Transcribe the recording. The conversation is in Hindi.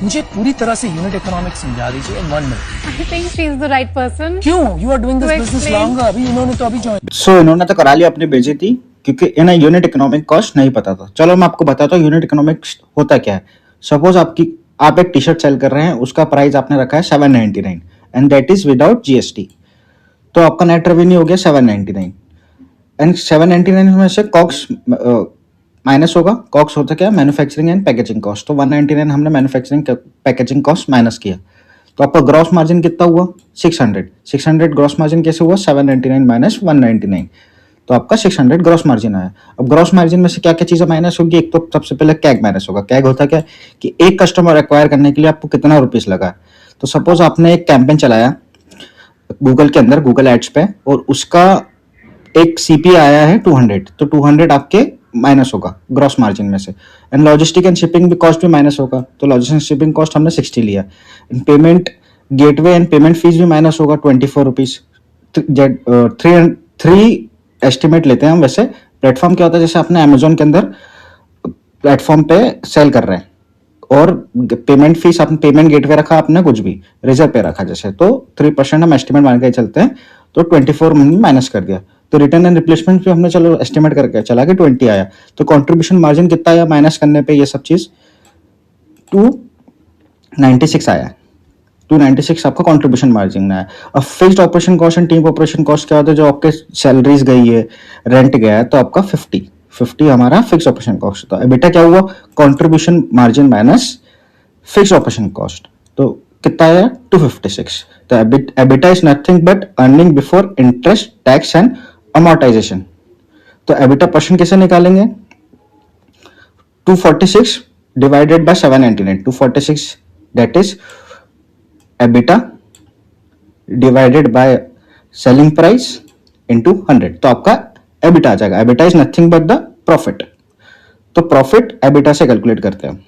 मुझे पूरी तरह से यूनिट इकोनॉमिक्स समझा दीजिए इन 1 मिनट। I think she is the right person. क्यों? You are doing To this business explain. Longer, अभी इन्होंने तो अभी ज्वाइन। सो इन्होंने तो करा लिया अपनी बेइज्जती, क्योंकि इन्हें यूनिट इकोनॉमिक कॉस्ट नहीं पता था। चलो मैं आपको बताता हूँ यूनिट इकोनॉमिक्स होता क्या है। सपोज आप एक टी शर्ट सेल कर रहे हैं, उसका प्राइस आपने रखा है 799 and that is without GST. तो आपका नेट रेवेन्यू हो गया 799 एंड 799 में से कॉक्स माइनस होगा। कॉक्स होता क्या? Manufacturing and packaging cost. तो 199 हमने मैन्युफैक्चरिंग पैकेजिंग कॉस्ट माइनस किया, तो आपका ग्रॉस मार्जिन कितना हुआ? 600 ग्रॉस मार्जिन कैसे हुआ? 799 माइनस 199, तो आपका 600 ग्रॉस मार्जिन आया। अब ग्रॉस मार्जिन में से क्या क्या चीजें माइनस होगी? एक तो सबसे पहले कैग माइनस होगा। कैग होता क्या कि एक कस्टमर एक्वायर करने के लिए आपको कितना रुपीस लगा। तो सपोज आपने एक कैंपेन चलाया गूगल के अंदर, गूगल एड्स पे, और उसका एक सीपी आया है 200, तो 200 आपके माइनस होगा ग्रॉस मार्जिन में से। एंड लॉजिस्टिक एंड शिपिंग भी कॉस्ट भी माइनस होगा, तो लॉजिस्टिक शिपिंग कॉस्ट हमने 60 लिया। Payment gateway and payment fees भी माइनस होगा 24 रुपीज। 3 एस्टिमेट लेते हैं हम। वैसे प्लेटफॉर्म क्या होता है, जैसे आपने अमेजोन के अंदर प्लेटफॉर्म पे सेल कर रहे हैं और पेमेंट फीस आपने पेमेंट गेटवे रखा, आपने कुछ भी रिजर्व पे रखा जैसे, तो 3% हम एस्टिमेट मान के चलते हैं, तो 24 माइनस कर दिया। तो रिटर्न एंड रिप्लेसमेंट भी हमने चलो एस्टिमेट करके चला कि 20 आया। तो कंट्रीब्यूशन मार्जिन कितना आया माइनस करने पे? ये सब चीज 296 आया। 296 आपका कंट्रीब्यूशन मार्जिन में आया। अब fixed operation cost and team operation cost क्या होता है? जो आपके सैलरीज गई है, रेंट गया है, तो आपका 50 हमारा फिक्स ऑपरेशन कॉस्ट होता है। एबिटा क्या हुआ? Contribution margin minus fix operation cost, तो कितना आया? 256। तो EBITDA is nothing but earning before interest, tax and amortisation. तो एबिटा परसेंट कैसे निकालेंगे? 246 divided by 799। 246 that is EBITDA divided by selling price into 100, तो आपका एबिटा आ जाएगा। EBITDA is nothing but the profit. तो प्रॉफिट एबिटा से कैलकुलेट करते हैं।